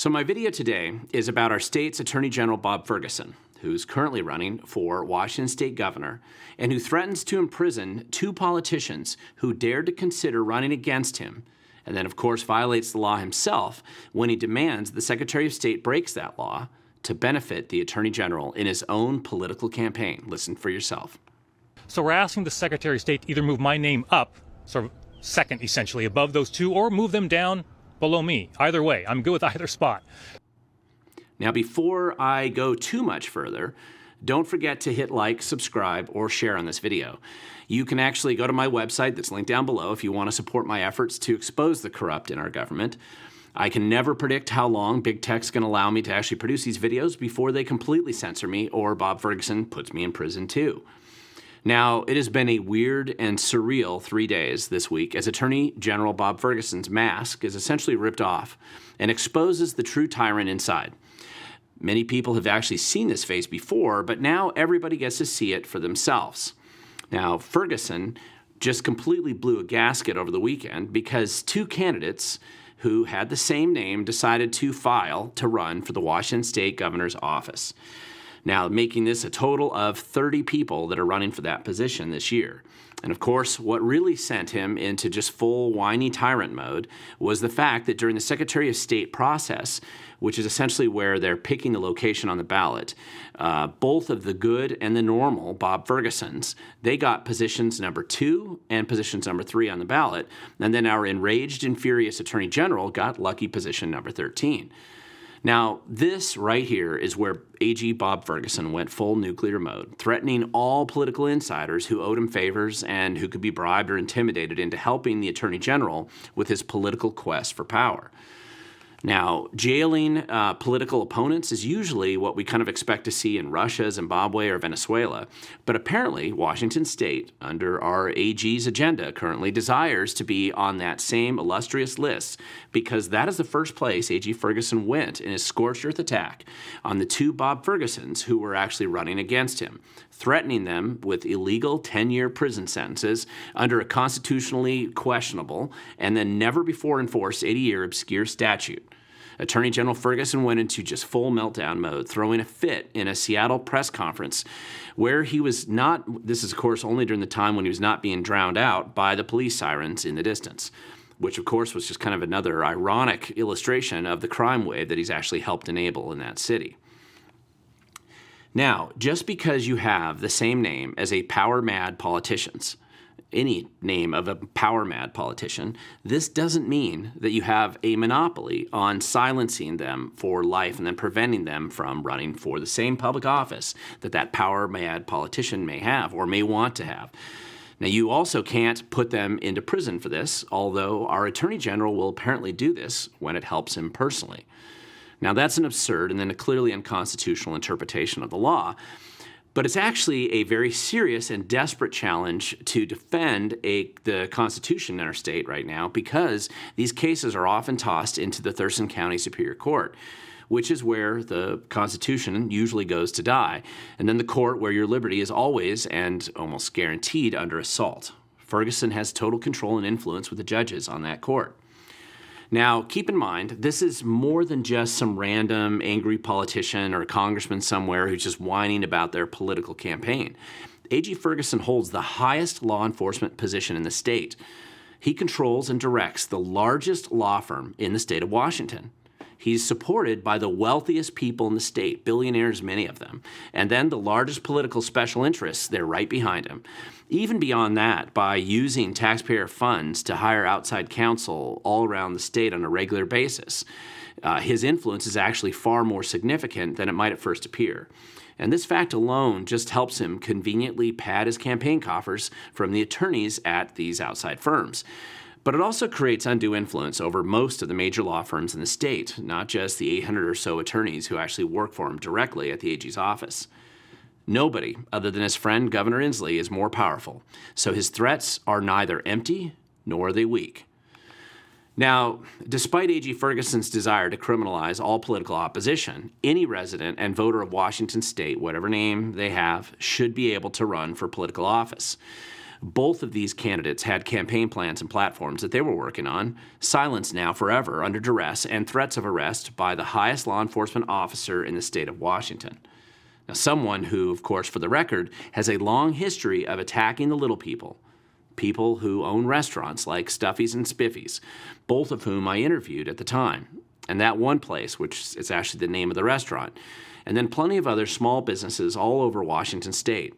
So my video today is about our state's Attorney General Bob Ferguson, who's currently running for Washington State Governor and who threatens to imprison two politicians who dared to consider running against him, and then of course violates the law himself when he demands the Secretary of State breaks that law to benefit the Attorney General in his own political campaign. Listen for yourself. So we're asking the Secretary of State to either move my name up, sort of second essentially, above those two, or move them down below me. Either way, I'm good with either spot. Now, before I go too much further, don't forget to hit like, subscribe, or share on this video. You can actually go to my website that's linked down below if you want to support my efforts to expose the corrupt in our government. I can never predict how long Big Tech's going to allow me to actually produce these videos before they completely censor me or Bob Ferguson puts me in prison too. Now, it has been a weird and surreal 3 days this week as Attorney General Bob Ferguson's mask is essentially ripped off and exposes the true tyrant inside. Many people have actually seen this face before, but now everybody gets to see it for themselves. Now, Ferguson just completely blew a gasket over the weekend because two candidates who had the same name decided to file to run for the Washington State Governor's office. Now, making this a total of 30 people that are running for that position this year. And of course, what really sent him into just full whiny tyrant mode was the fact that during the Secretary of State process, which is essentially where they're picking the location on the ballot, both of the good and the normal Bob Fergusons, they got positions number 2 and positions number 3 on the ballot. And then our enraged and furious Attorney General got lucky position number 13. Now, this right here is where AG Bob Ferguson went full nuclear mode, threatening all political insiders who owed him favors and who could be bribed or intimidated into helping the Attorney General with his political quest for power. Now, jailing political opponents is usually what we kind of expect to see in Russia, Zimbabwe, or Venezuela. But apparently, Washington State, under our AG's agenda, currently desires to be on that same illustrious list because that is the first place AG Ferguson went in his scorched earth attack on the two Bob Fergusons who were actually running against him, threatening them with illegal 10-year prison sentences under a constitutionally questionable and then never before enforced 80-year obscure statute. Attorney General Ferguson went into just full meltdown mode, throwing a fit in a Seattle press conference where he was not, this is of course only during the time when he was not being drowned out by the police sirens in the distance, which of course was just kind of another ironic illustration of the crime wave that he's actually helped enable in that city. Now, just because you have the same name as a power-mad politicians, any name of a power-mad politician, this doesn't mean that you have a monopoly on silencing them for life and then preventing them from running for the same public office that that power-mad politician may have or may want to have. Now, you also can't put them into prison for this, although our Attorney General will apparently do this when it helps him personally. Now, that's an absurd and then a clearly unconstitutional interpretation of the law, but it's actually a very serious and desperate challenge to defend the Constitution in our state right now because these cases are often tossed into the Thurston County Superior Court, which is where the Constitution usually goes to die, and then the court where your liberty is always and almost guaranteed under assault. Ferguson has total control and influence with the judges on that court. Now, keep in mind, this is more than just some random angry politician or congressman somewhere who's just whining about their political campaign. AG Ferguson holds the highest law enforcement position in the state. He controls and directs the largest law firm in the state of Washington. He's supported by the wealthiest people in the state, billionaires, many of them, and then the largest political special interests, they're right behind him. Even beyond that, by using taxpayer funds to hire outside counsel all around the state on a regular basis, his influence is actually far more significant than it might at first appear. And this fact alone just helps him conveniently pad his campaign coffers from the attorneys at these outside firms. But it also creates undue influence over most of the major law firms in the state, not just the 800 or so attorneys who actually work for him directly at the AG's office. Nobody, other than his friend Governor Inslee, is more powerful, so his threats are neither empty nor are they weak. Now, despite AG Ferguson's desire to criminalize all political opposition, any resident and voter of Washington State, whatever name they have, should be able to run for political office. Both of these candidates had campaign plans and platforms that they were working on, silenced now forever under duress and threats of arrest by the highest law enforcement officer in the state of Washington. Now, someone who, of course, for the record, has a long history of attacking the little people, people who own restaurants like Stuffy's and Spiffy's, both of whom I interviewed at the time. And that one place, which is actually the name of the restaurant, and then plenty of other small businesses all over Washington state.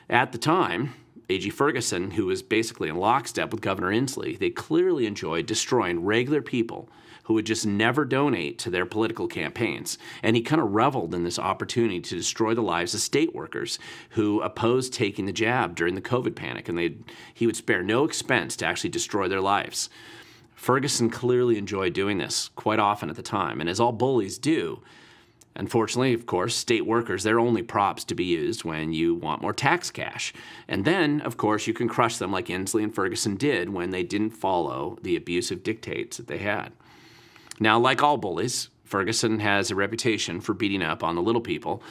At the time, AG Ferguson, who was basically in lockstep with Governor Inslee, they clearly enjoyed destroying regular people who would just never donate to their political campaigns. And he kind of reveled in this opportunity to destroy the lives of state workers who opposed taking the jab during the COVID panic. And he would spare no expense to actually destroy their lives. Ferguson clearly enjoyed doing this quite often at the time. And as all bullies do, unfortunately, of course, state workers, they're only props to be used when you want more tax cash. And then, of course, you can crush them like Inslee and Ferguson did when they didn't follow the abusive dictates that they had. Now, like all bullies, Ferguson has a reputation for beating up on the little people.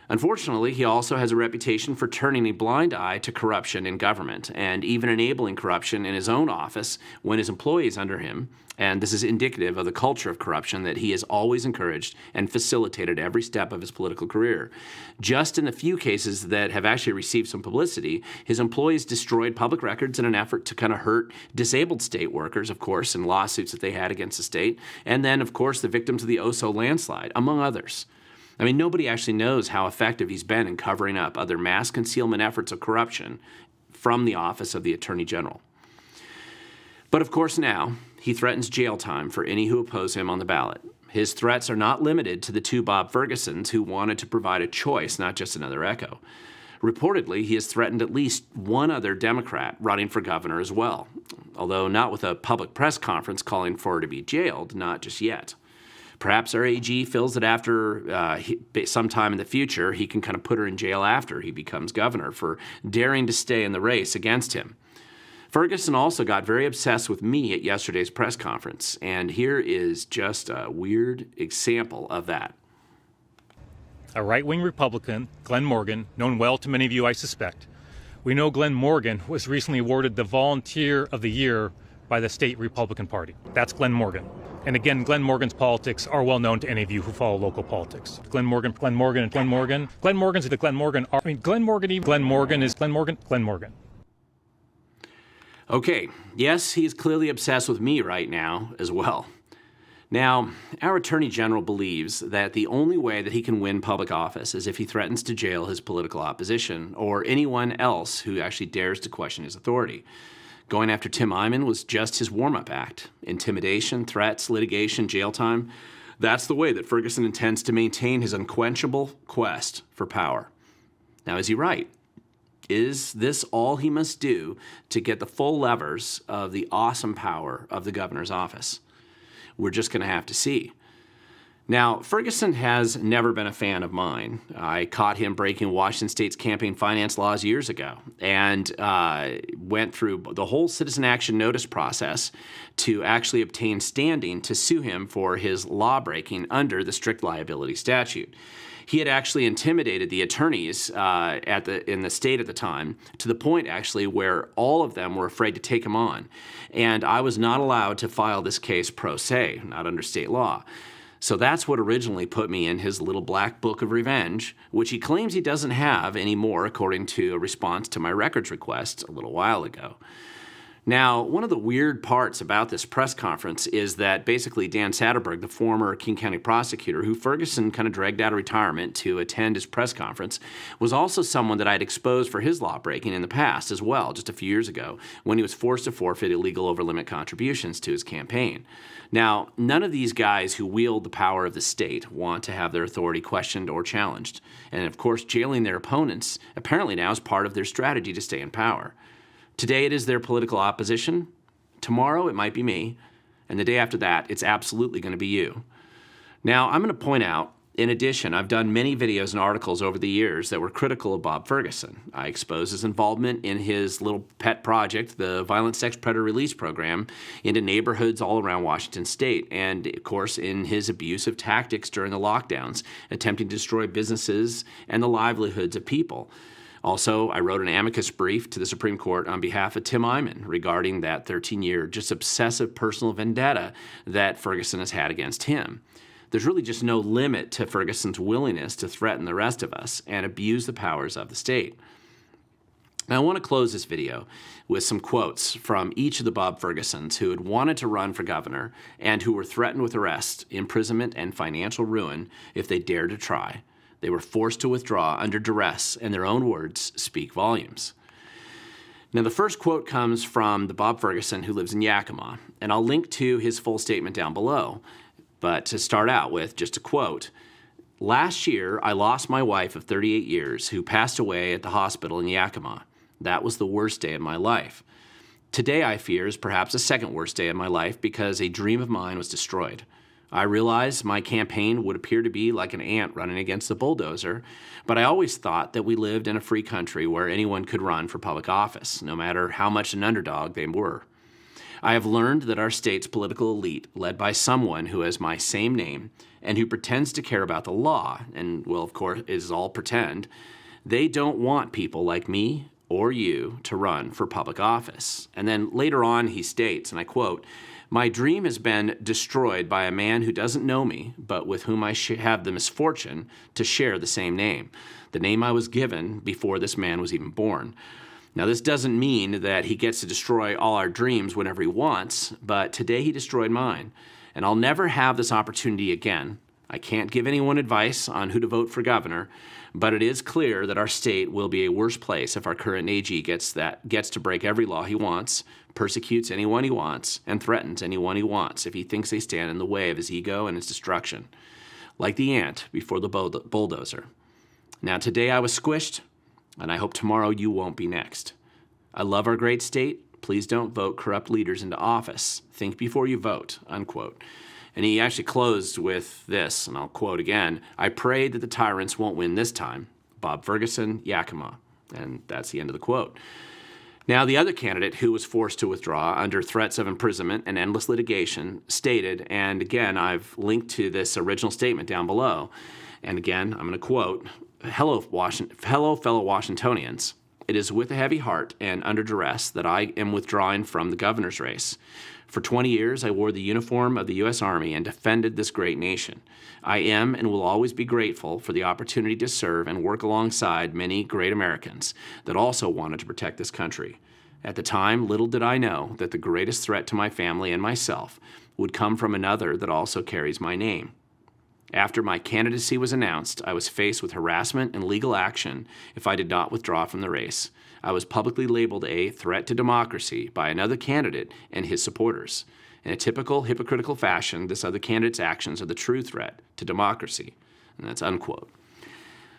Unfortunately, he also has a reputation for turning a blind eye to corruption in government and even enabling corruption in his own office when his employees under him. And this is indicative of the culture of corruption that he has always encouraged and facilitated every step of his political career. Just in the few cases that have actually received some publicity, his employees destroyed public records in an effort to kind of hurt disabled state workers, of course, in lawsuits that they had against the state. And then, of course, the victims of the Oso landslide, among others. I mean, nobody actually knows how effective he's been in covering up other mass concealment efforts of corruption from the office of the Attorney General. But of course now, he threatens jail time for any who oppose him on the ballot. His threats are not limited to the two Bob Fergusons who wanted to provide a choice, not just another echo. Reportedly, he has threatened at least one other Democrat running for governor as well, although not with a public press conference calling for her to be jailed, not just yet. Perhaps our AG feels that after sometime in the future, he can kind of put her in jail after he becomes governor for daring to stay in the race against him. Ferguson also got very obsessed with me at yesterday's press conference, and here is just a weird example of that. A right-wing Republican, Glen Morgan, known well to many of you, I suspect. We know Glen Morgan was recently awarded the Volunteer of the Year by the state Republican Party. That's Glen Morgan. And again, Glen Morgan's politics are well known to any of you who follow local politics. Glen Morgan, and Glen Morgan. Glen Morgan's the Glen Morgan. Glen Morgan is Glen Morgan. Okay, yes, he's clearly obsessed with me right now as well. Now, our Attorney General believes that the only way that he can win public office is if he threatens to jail his political opposition or anyone else who actually dares to question his authority. Going after Tim Eyman was just his warm-up act. Intimidation, threats, litigation, jail time. That's the way that Ferguson intends to maintain his unquenchable quest for power. Now, is he right? Is this all he must do to get the full levers of the awesome power of the governor's office? We're just going to have to see. Now, Ferguson has never been a fan of mine. I caught him breaking Washington State's campaign finance laws years ago and went through the whole citizen action notice process to actually obtain standing to sue him for his law breaking under the strict liability statute. He had actually intimidated the attorneys in the state at the time to the point actually where all of them were afraid to take him on. And I was not allowed to file this case pro se, not under state law. So that's what originally put me in his little black book of revenge, which he claims he doesn't have anymore, according to a response to my records request a little while ago. Now, one of the weird parts about this press conference is that basically Dan Satterberg, the former King County prosecutor, who Ferguson kind of dragged out of retirement to attend his press conference, was also someone that I'd exposed for his law breaking in the past as well, just a few years ago, when he was forced to forfeit illegal over-limit contributions to his campaign. Now, none of these guys who wield the power of the state want to have their authority questioned or challenged. And of course, jailing their opponents apparently now is part of their strategy to stay in power. Today it is their political opposition. Tomorrow it might be me. And the day after that, it's absolutely going to be you. Now, I'm going to point out, in addition, I've done many videos and articles over the years that were critical of Bob Ferguson. I exposed his involvement in his little pet project, the Violent Sex Predator Release Program, into neighborhoods all around Washington state, and of course in his abusive tactics during the lockdowns, attempting to destroy businesses and the livelihoods of people. Also, I wrote an amicus brief to the Supreme Court on behalf of Tim Eyman regarding that 13-year just obsessive personal vendetta that Ferguson has had against him. There's really just no limit to Ferguson's willingness to threaten the rest of us and abuse the powers of the state. Now, I want to close this video with some quotes from each of the Bob Fergusons who had wanted to run for governor and who were threatened with arrest, imprisonment, and financial ruin if they dared to try. They were forced to withdraw under duress, and their own words speak volumes. Now, the first quote comes from the Bob Ferguson who lives in Yakima, and I'll link to his full statement down below. But to start out with, just a quote. "Last year, I lost my wife of 38 years who passed away at the hospital in Yakima. That was the worst day of my life. Today, I fear, is perhaps the second worst day of my life because a dream of mine was destroyed. I realize my campaign would appear to be like an ant running against a bulldozer, but I always thought that we lived in a free country where anyone could run for public office, no matter how much an underdog they were. I have learned that our state's political elite, led by someone who has my same name and who pretends to care about the law, and, well, of course, is all pretend, they don't want people like me or you to run for public office." And then later on he states, and I quote, "My dream has been destroyed by a man who doesn't know me, but with whom I have the misfortune to share the same name, the name I was given before this man was even born." Now, this doesn't mean that he gets to destroy all our dreams whenever he wants, but today he destroyed mine, and I'll never have this opportunity again. I can't give anyone advice on who to vote for governor, but it is clear that our state will be a worse place if our current AG gets to break every law he wants, persecutes anyone he wants, and threatens anyone he wants if he thinks they stand in the way of his ego and his destruction, like the ant before the bulldozer. Now, today I was squished, and I hope tomorrow you won't be next. I love our great state. Please don't vote corrupt leaders into office. Think before you vote," unquote. And he actually closed with this, and I'll quote again, "I pray that the tyrants won't win this time. Bob Ferguson, Yakima." And that's the end of the quote. Now, the other candidate who was forced to withdraw under threats of imprisonment and endless litigation stated, and again, I've linked to this original statement down below, and again, I'm going to quote, Hello, fellow Washingtonians. It is with a heavy heart and under duress that I am withdrawing from the governor's race. For 20 years, I wore the uniform of the U.S. Army and defended this great nation. I am and will always be grateful for the opportunity to serve and work alongside many great Americans that also wanted to protect this country. At the time, little did I know that the greatest threat to my family and myself would come from another that also carries my name. After my candidacy was announced, I was faced with harassment and legal action if I did not withdraw from the race. I was publicly labeled a threat to democracy by another candidate and his supporters. In a typical hypocritical fashion, this other candidate's actions are the true threat to democracy. And that's unquote.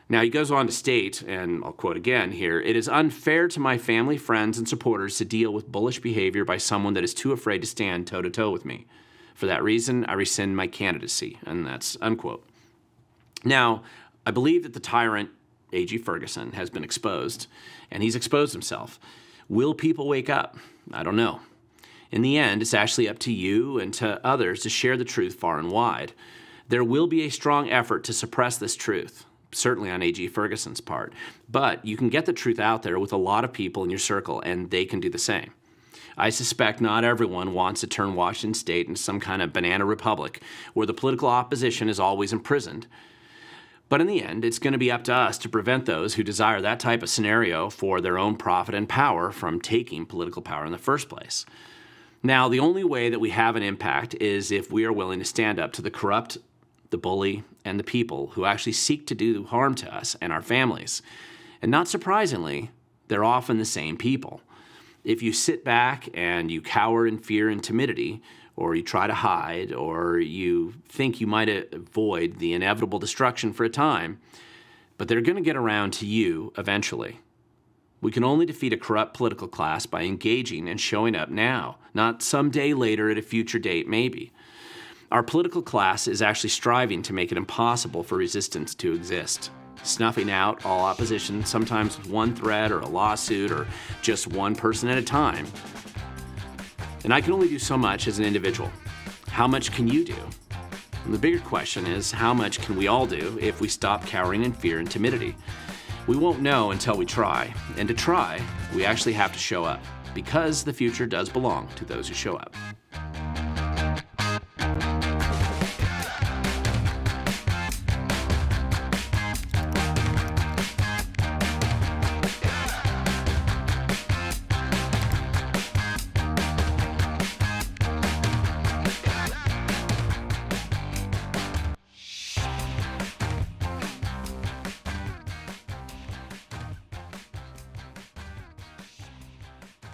Now, he goes on to state, and I'll quote again here, "It is unfair to my family, friends, and supporters to deal with bullish behavior by someone that is too afraid to stand toe-to-toe with me. For that reason, I rescind my candidacy," and that's unquote. Now, I believe that the tyrant, AG Ferguson, has been exposed, and he's exposed himself. Will people wake up? I don't know. In the end, it's actually up to you and to others to share the truth far and wide. There will be a strong effort to suppress this truth, certainly on AG Ferguson's part, but you can get the truth out there with a lot of people in your circle, and they can do the same. I suspect not everyone wants to turn Washington State into some kind of banana republic where the political opposition is always imprisoned. But in the end, it's going to be up to us to prevent those who desire that type of scenario for their own profit and power from taking political power in the first place. Now, the only way that we have an impact is if we are willing to stand up to the corrupt, the bully, and the people who actually seek to do harm to us and our families. And not surprisingly, they're often the same people. If you sit back and you cower in fear and timidity, or you try to hide, or you think you might avoid the inevitable destruction for a time, but they're going to get around to you eventually. We can only defeat a corrupt political class by engaging and showing up now, not someday later at a future date maybe. Our political class is actually striving to make it impossible for resistance to exist, snuffing out all opposition, sometimes with one threat or a lawsuit or just one person at a time. And I can only do so much as an individual. How much can you do? And the bigger question is, how much can we all do if we stop cowering in fear and timidity? We won't know until we try, and to try, we actually have to show up, because the future does belong to those who show up.